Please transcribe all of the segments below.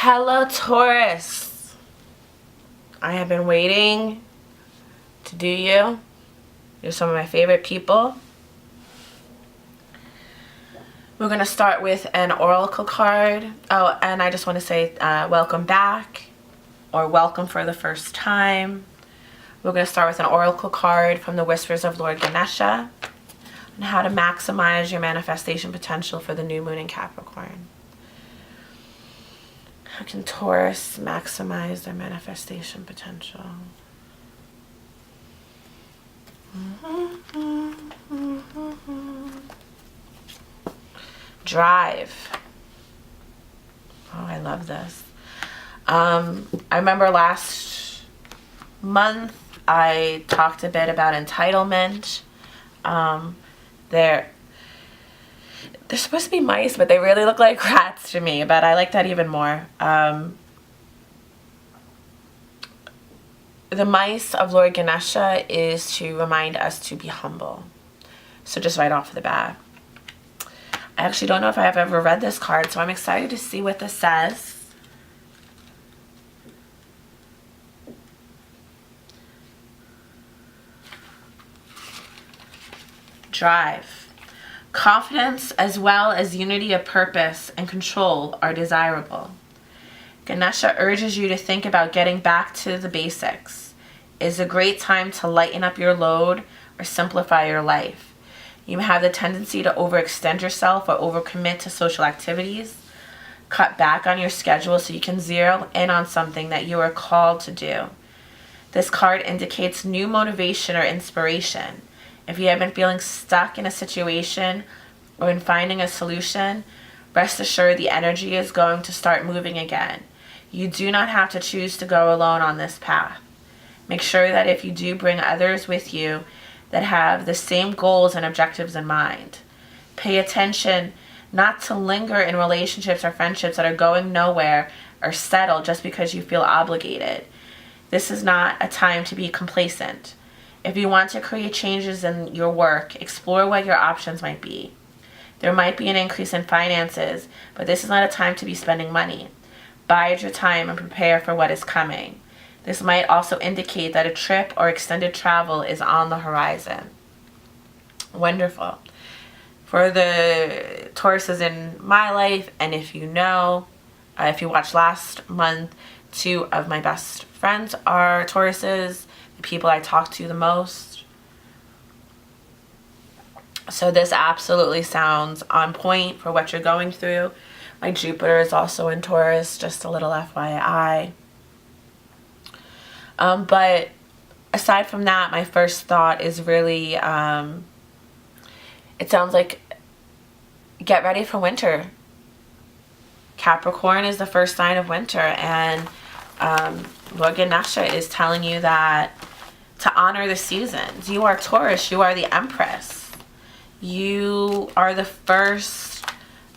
Hello, Taurus. I have been waiting to do you. You're some of my favorite people. We're going to start with an oracle card. Oh, and I just want to say welcome back, or welcome for the first time. We're going to start with an oracle card from the Whispers of Lord Ganesha on how to maximize your manifestation potential for the new moon in Capricorn. How can Taurus maximize their manifestation potential? Drive. Oh, I love this. I remember last month I talked a bit about entitlement. They're supposed to be mice, but they really look like rats to me, but I like that even more. The mice of Lord Ganesha is to remind us to be humble. So just right off the bat. I actually don't know if I've ever read this card, so I'm excited to see what this says. Drive. Confidence as well as unity of purpose and control are desirable. Ganesha urges you to think about getting back to the basics. It is a great time to lighten up your load or simplify your life. You may have the tendency to overextend yourself or overcommit to social activities. Cut back on your schedule so you can zero in on something that you are called to do. This card indicates new motivation or inspiration. If you have been feeling stuck in a situation or in finding a solution, rest assured the energy is going to start moving again. You do not have to choose to go alone on this path. Make sure that if you do bring others with you that have the same goals and objectives in mind. Pay attention not to linger in relationships or friendships that are going nowhere or settle just because you feel obligated. This is not a time to be complacent. If you want to create changes in your work, explore what your options might be. There might be an increase in finances, but this is not a time to be spending money. Bide your time and prepare for what is coming. This might also indicate that a trip or extended travel is on the horizon. Wonderful. For the Tauruses in my life, and if you know, if you watched last month, 2 of my best friends are Tauruses, the people I talk to the most. So this absolutely sounds on point for what you're going through. My Jupiter is also in Taurus, just a little FYI. But aside from that, my first thought is really, it sounds like get ready for winter. Capricorn is the first sign of winter, and Lord Ganesha is telling you that to honor the seasons. You are Taurus, you are the Empress. You are the first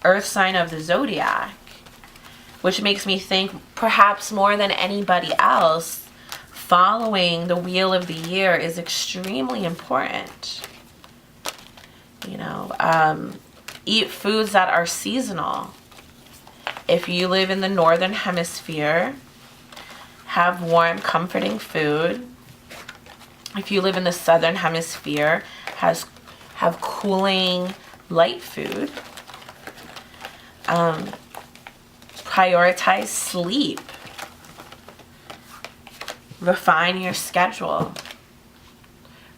earth sign of the zodiac, which makes me think perhaps more than anybody else, following the wheel of the year is extremely important. You know, eat foods that are seasonal. If you live in the northern hemisphere, have warm, comforting food. If you live in the southern hemisphere, have cooling, light food. Prioritize sleep. Refine your schedule.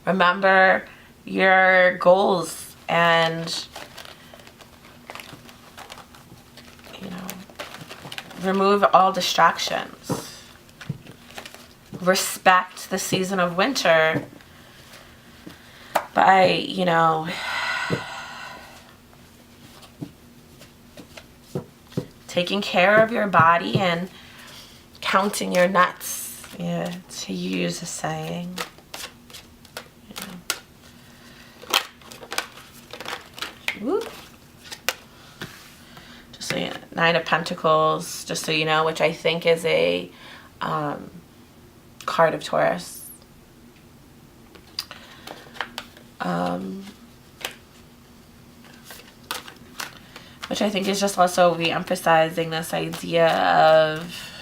Remember your goals and, you know, remove all distractions. Respect the season of winter by, you know, taking care of your body and counting your nuts, yeah, to use a saying. Woo. Just so you know, 9 of Pentacles, just so you know, which I think is a card of Taurus. which I think is just also re-emphasizing this idea of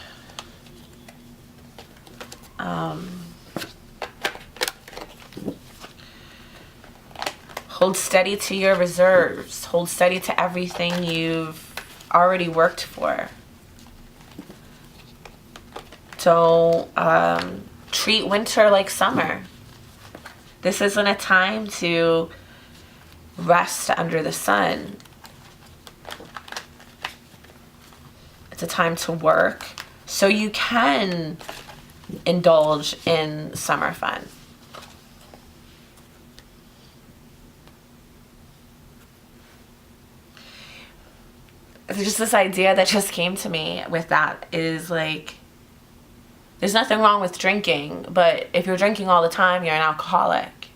hold steady to your reserves. Hold steady to everything you've already worked for. Don't treat winter like summer. This isn't a time to rest under the sun. It's a time to work so you can indulge in summer fun. It's just this idea that just came to me with that is like, there's nothing wrong with drinking, but if you're drinking all the time, you're an alcoholic.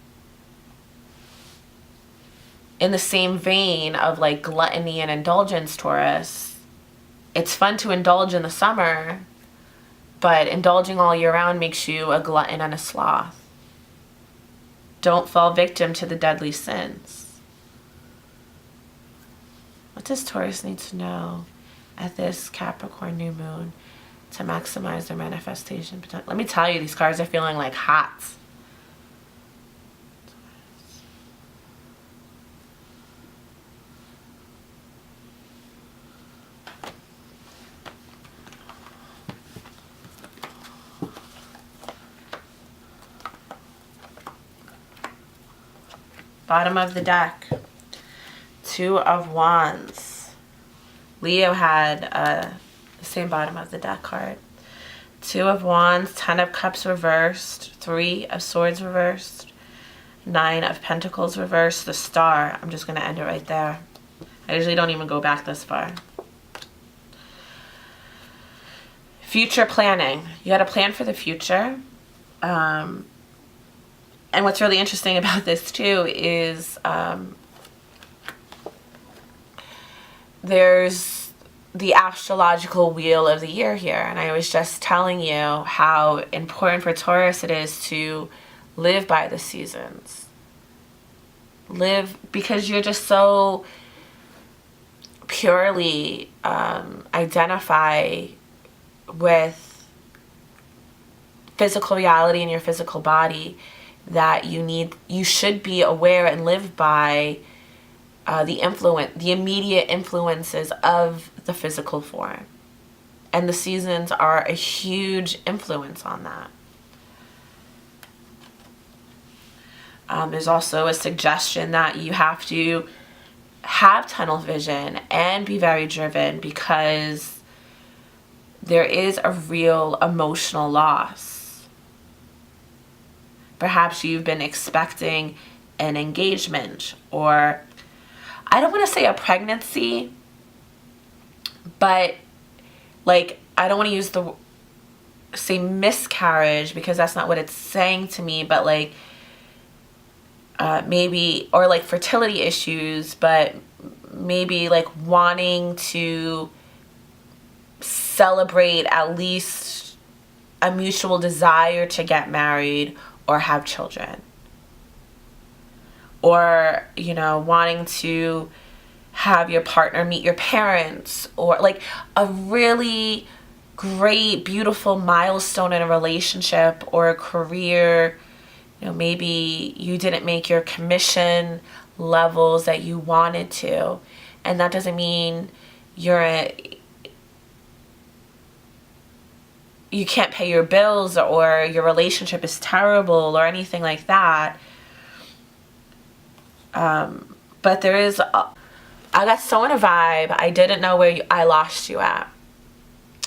In the same vein of like gluttony and indulgence, Taurus, it's fun to indulge in the summer, but indulging all year round makes you a glutton and a sloth. Don't fall victim to the deadly sins. What does Taurus need to know at this Capricorn new moon to maximize their manifestation potential? Let me tell you, these cards are feeling like hot. Bottom of the deck, Two of Wands. Leo had the same bottom of the deck card. Two of Wands, Ten of Cups reversed, Three of Swords reversed, Nine of Pentacles reversed, the Star. I'm just going to end it right there. I usually don't even go back this far. Future planning. You got to plan for the future. And what's really interesting about this too is there's the astrological wheel of the year here. And I was just telling you how important for Taurus it is to live by the seasons. Live because you're just so purely identify with physical reality in your physical body that you should be aware and live by the immediate influences of the physical form. And the seasons are a huge influence on that. There's also a suggestion that you have to have tunnel vision and be very driven because there is a real emotional loss. Perhaps you've been expecting an engagement, or I don't want to say a pregnancy, but like, I don't want to say miscarriage because that's not what it's saying to me, but like maybe, or like fertility issues, but maybe like wanting to celebrate at least a mutual desire to get married or have children, or wanting to have your partner meet your parents, or like a really great beautiful milestone in a relationship or a career. Maybe you didn't make your commission levels that you wanted to, and that doesn't mean you can't pay your bills or your relationship is terrible or anything like that. But there is, I got so in a vibe, I didn't know where I lost you at.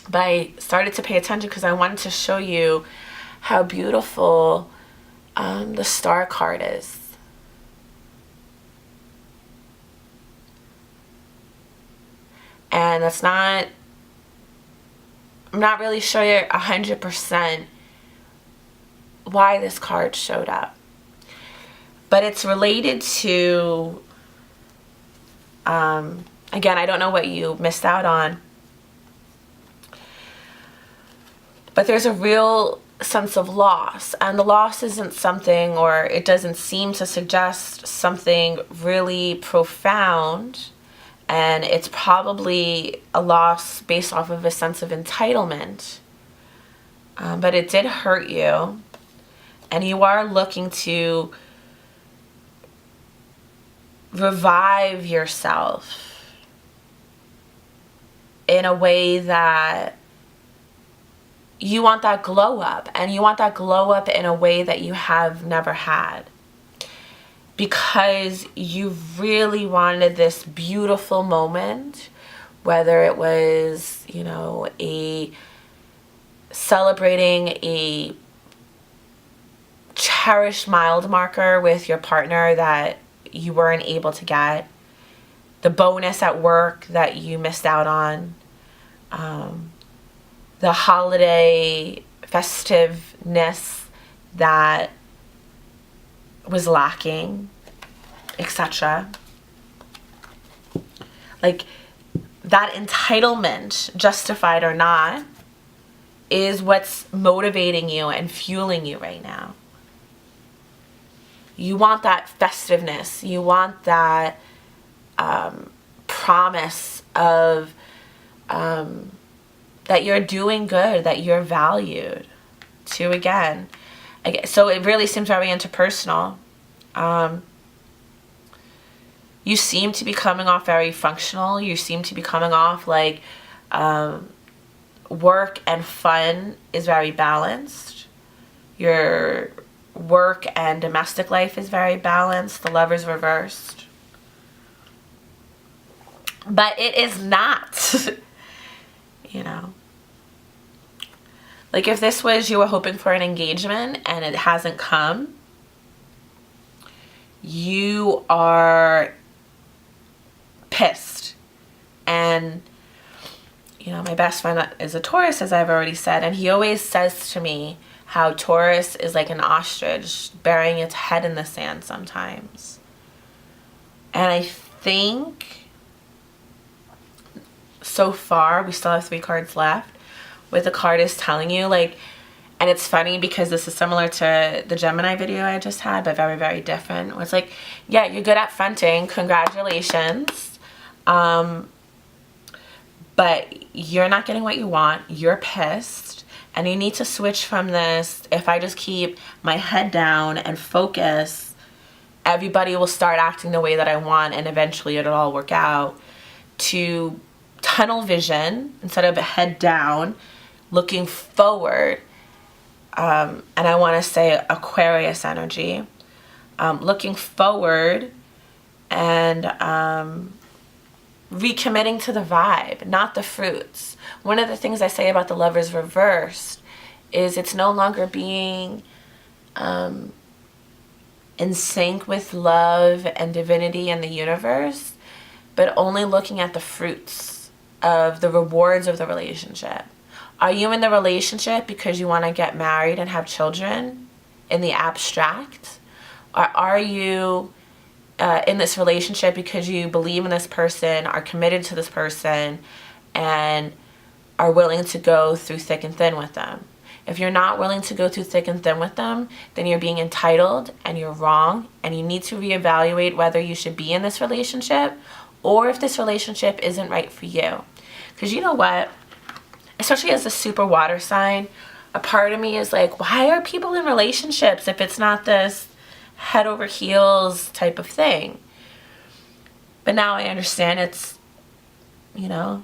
But I started to pay attention because I wanted to show you how beautiful the Star card is. And that's not, I'm not really sure 100% why this card showed up. But it's related to, again, I don't know what you missed out on. But there's a real sense of loss. And the loss isn't something, or it doesn't seem to suggest something really profound And it's probably a loss based off of a sense of entitlement. But it did hurt you. And you are looking to revive yourself in a way that you want that glow up, and you want that glow up in a way that you have never had, because you really wanted this beautiful moment, whether it was, you know, celebrating a cherished mile marker with your partner that you weren't able to get, the bonus at work that you missed out on, the holiday festiveness that was lacking, etc. Like, that entitlement, justified or not, is what's motivating you and fueling you right now. You want that festiveness. You want that promise of that you're doing good, that you're valued. So it really seems very interpersonal. You seem to be coming off very functional. You seem to be coming off like work and fun is very balanced. Your work and domestic life is very balanced. The Lover's reversed. But it is not. You know, like if this was, you were hoping for an engagement and it hasn't come, you are pissed. And, you know, my best friend is a Taurus, as I've already said, and he always says to me how Taurus is like an ostrich burying its head in the sand sometimes. And I think so far, we still have 3 cards left, where the card is telling you, like, and it's funny because this is similar to the Gemini video I just had, but very, very different. It's like, yeah, you're good at fronting, congratulations, but you're not getting what you want, you're pissed, and you need to switch from this, if I just keep my head down and focus, everybody will start acting the way that I want, and eventually it'll all work out, to tunnel vision instead of a head down, looking forward, and I want to say Aquarius energy, looking forward and recommitting to the vibe, not the fruits. One of the things I say about the Lover's reversed is it's no longer being in sync with love and divinity and the universe, but only looking at the fruits of the rewards of the relationship. Are you in the relationship because you want to get married and have children in the abstract? Or are you in this relationship because you believe in this person, are committed to this person, and are willing to go through thick and thin with them? If you're not willing to go through thick and thin with them, then you're being entitled and you're wrong, and you need to reevaluate whether you should be in this relationship or if this relationship isn't right for you. Because you know what? Especially as a super water sign, a part of me is like, why are people in relationships if it's not this head over heels type of thing? But now I understand it's, you know,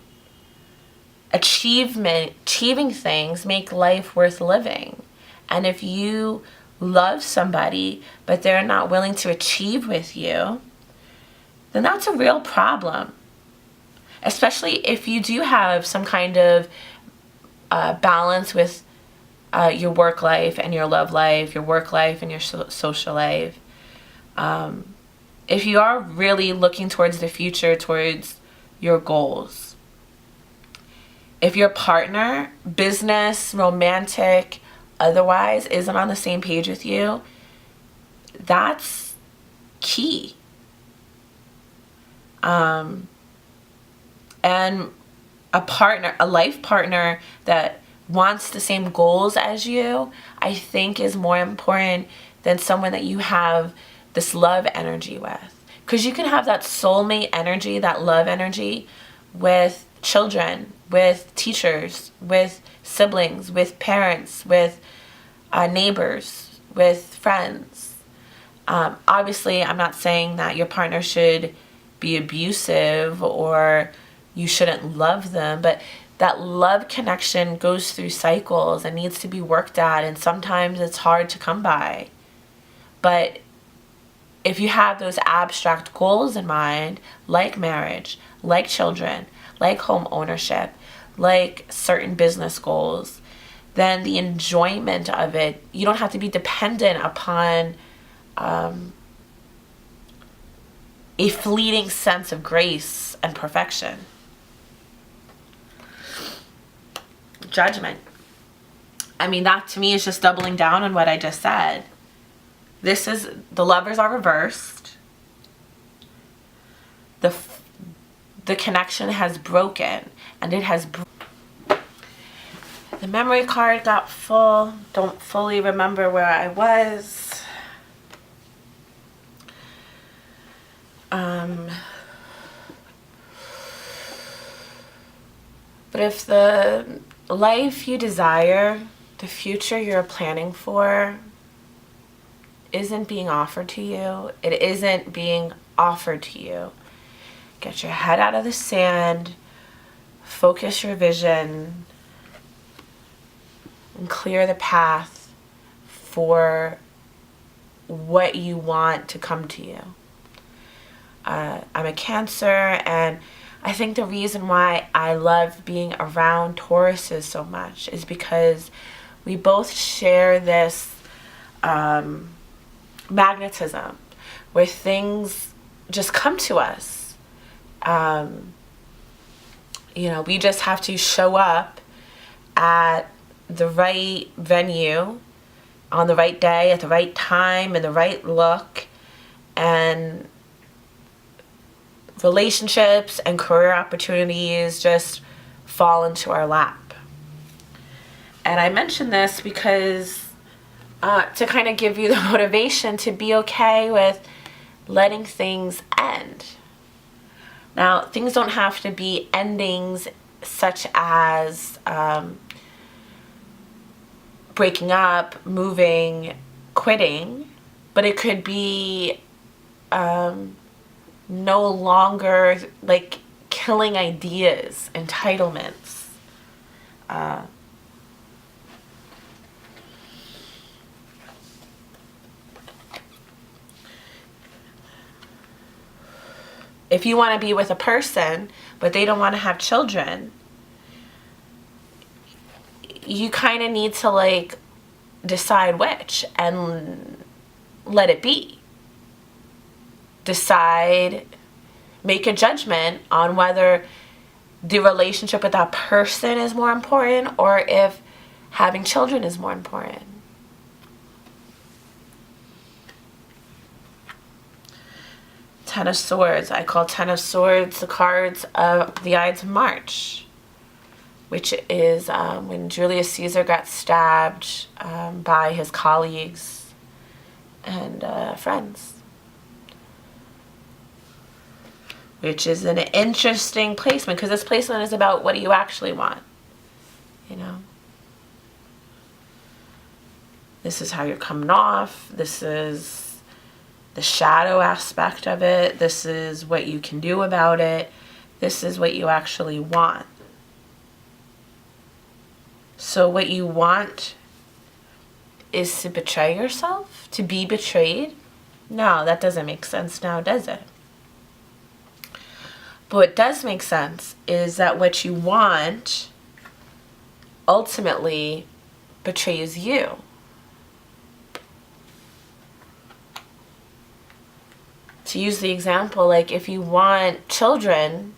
achieving things make life worth living. And if you love somebody but they're not willing to achieve with you, then that's a real problem. Especially if you do have some kind of balance with your work life and your love life, your work life and your social life. If you are really looking towards the future, towards your goals. If your partner, business, romantic, otherwise, isn't on the same page with you, that's key. And a life partner that wants the same goals as you, I think is more important than someone that you have this love energy with. Because you can have that soulmate energy, that love energy with children, with teachers, with siblings, with parents, with neighbors, with friends. Obviously, I'm not saying that your partner should be abusive or you shouldn't love them, but that love connection goes through cycles and needs to be worked at, and sometimes it's hard to come by. But if you have those abstract goals in mind, like marriage, like children, like home ownership, like certain business goals, then the enjoyment of it, you don't have to be dependent upon a fleeting sense of grace and perfection. Judgment. I mean, that to me is just doubling down on what I just said. This is, the lovers are reversed. The connection has broken, and it has the memory card got full. Don't fully remember where I was. But if the life you desire, the future you're planning for, isn't being offered to you, it isn't being offered to you, get your head out of the sand, focus your vision, and clear the path for what you want to come to you. I'm a Cancer, and I think the reason why I love being around Tauruses so much is because we both share this magnetism where things just come to us. We just have to show up at the right venue on the right day at the right time and the right look, and relationships and career opportunities just fall into our lap. And I mention this because to kind of give you the motivation to be okay with letting things end. Now, things don't have to be endings such as breaking up, moving, quitting, but it could be no longer like killing ideas, entitlements. If you want to be with a person, but they don't want to have children, you kind of need to like decide which and let it be. Decide, make a judgment on whether the relationship with that person is more important or if having children is more important. Ten of Swords. I call Ten of Swords the cards of the Ides of March, which is when Julius Caesar got stabbed by his colleagues and friends. Which is an interesting placement, because this placement is about what do you actually want, This is how you're coming off. This is the shadow aspect of it. This is what you can do about it. This is what you actually want. So what you want is to betray yourself, to be betrayed? No, that doesn't make sense now, does it? But what does make sense is that what you want ultimately betrays you. To use the example, like if you want children,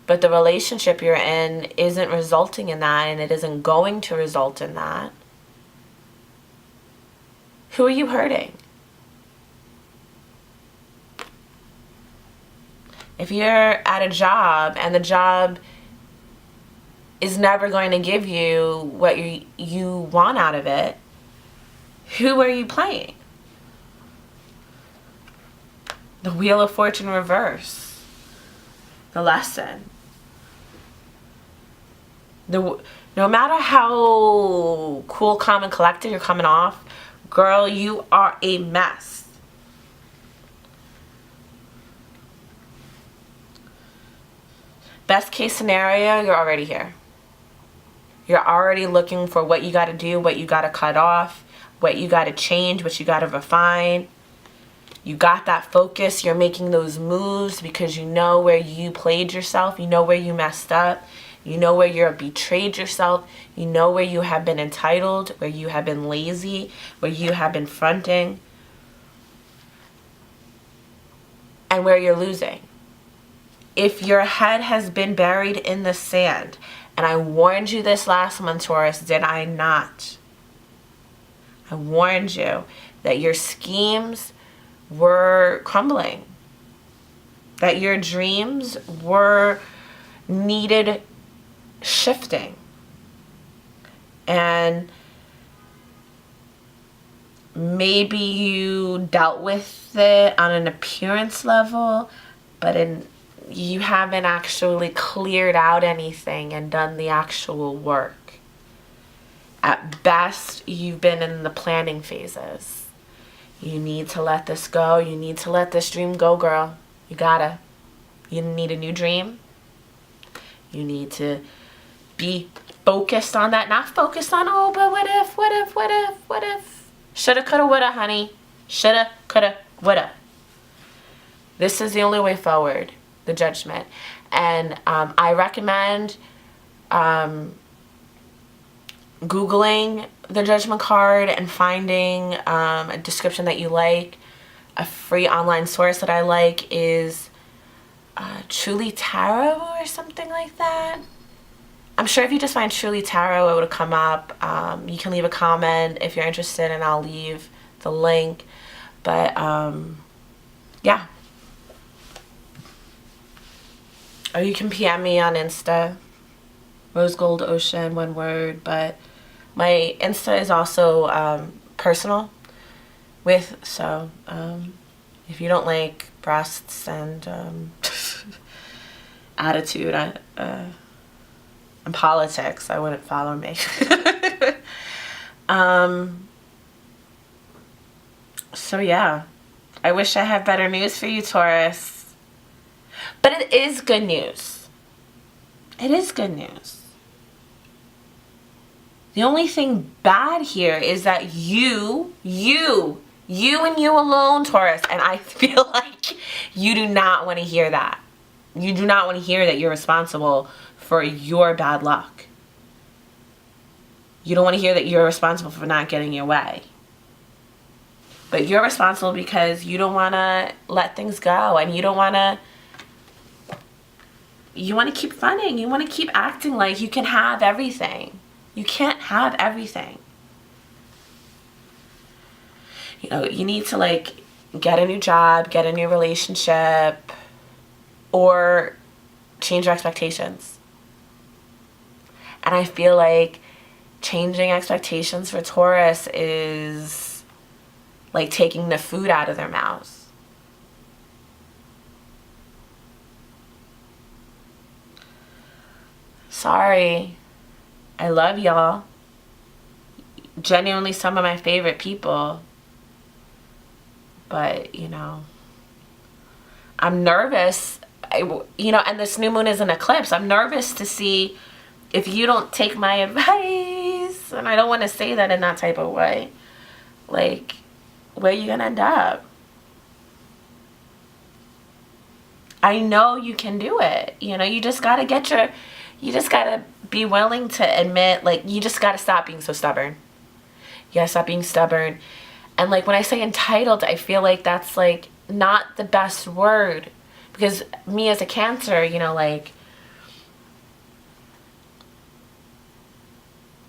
but the relationship you're in isn't resulting in that and it isn't going to result in that, who are you hurting? If you're at a job and the job is never going to give you what you want out of it, who are you playing? The Wheel of Fortune reverse. The lesson. No matter how cool, calm, and collected you're coming off, girl, you are a mess. Best case scenario, you're already here. You're already looking for what you got to do, what you got to cut off, what you got to change, what you got to refine. You got that focus. You're making those moves because you know where you played yourself. You know where you messed up. You know where you betrayed yourself. You know where you have been entitled, where you have been lazy, where you have been fronting, and where you're losing. If your head has been buried in the sand, and I warned you this last month, Taurus, did I not? I warned you that your schemes were crumbling, that your dreams were needed shifting, and maybe you dealt with it on an appearance level, but you haven't actually cleared out anything and done the actual work. At best, you've been in the planning phases. You need to let this go. You need to let this dream go, girl. You gotta. You need a new dream. You need to be focused on that. Not focused on, oh, but what if, what if, what if, what if. Shoulda, coulda, woulda, honey. Shoulda, coulda, woulda. This is the only way forward. The Judgment. And I recommend Googling the Judgment card and finding a description that you like. A free online source that I like is Truly Tarot or something like that. I'm sure if you just find Truly Tarot, it would come up. You can leave a comment if you're interested, and I'll leave the link. But yeah. Or you can PM me on Insta, rosegoldocean, one word. But my Insta is also personal so if you don't like breasts and attitude and politics, I wouldn't follow me. So yeah, I wish I had better news for you, Taurus. But it is good news. It is good news. The only thing bad here is that you and you alone, Taurus, and I feel like you do not want to hear that. You do not want to hear that you're responsible for your bad luck. You don't want to hear that you're responsible for not getting your way. But you're responsible because you don't want to let things go, and you don't want to. You want to keep funning. You want to keep acting like you can have everything. You can't have everything. You know, you need to like get a new job, get a new relationship, or change your expectations. And I feel like changing expectations for Taurus is like taking the food out of their mouths. Sorry. I love y'all. Genuinely some of my favorite people. But, you know, I'm nervous. And this new moon is an eclipse. I'm nervous to see if you don't take my advice. And I don't want to say that in that type of way. Like, where you gonna end up? I know you can do it. You know, you just gotta you just gotta be willing to admit, like, you just gotta stop being so stubborn. You gotta stop being stubborn. And like when I say entitled, I feel like that's like not the best word. Because me as a Cancer, you know, like,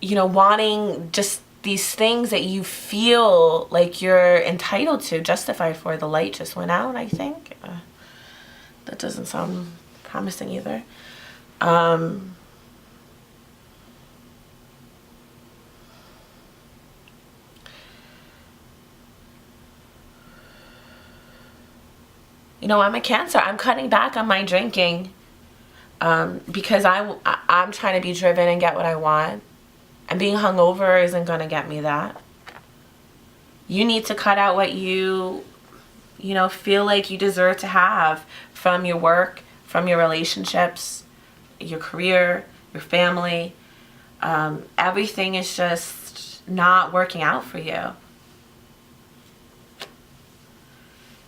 you know, wanting just these things that you feel like you're entitled to, justified for. The light just went out, I think. That doesn't sound promising either. You know, I'm a Cancer. I'm cutting back on my drinking because I'm trying to be driven and get what I want. And being hungover isn't going to get me that. You need to cut out what you know, feel like you deserve to have from your work, from your relationships, your career, your family. Everything is just not working out for you.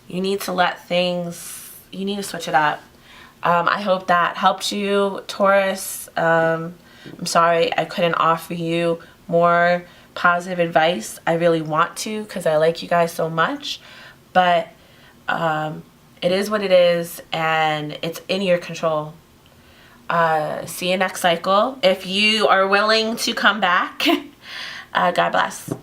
You need to you need to switch it up. I hope that helped you, Taurus. I'm sorry I couldn't offer you more positive advice. I really want to because I like you guys so much. But it is what it is, and it's in your control. See you next cycle. If you are willing to come back, God bless.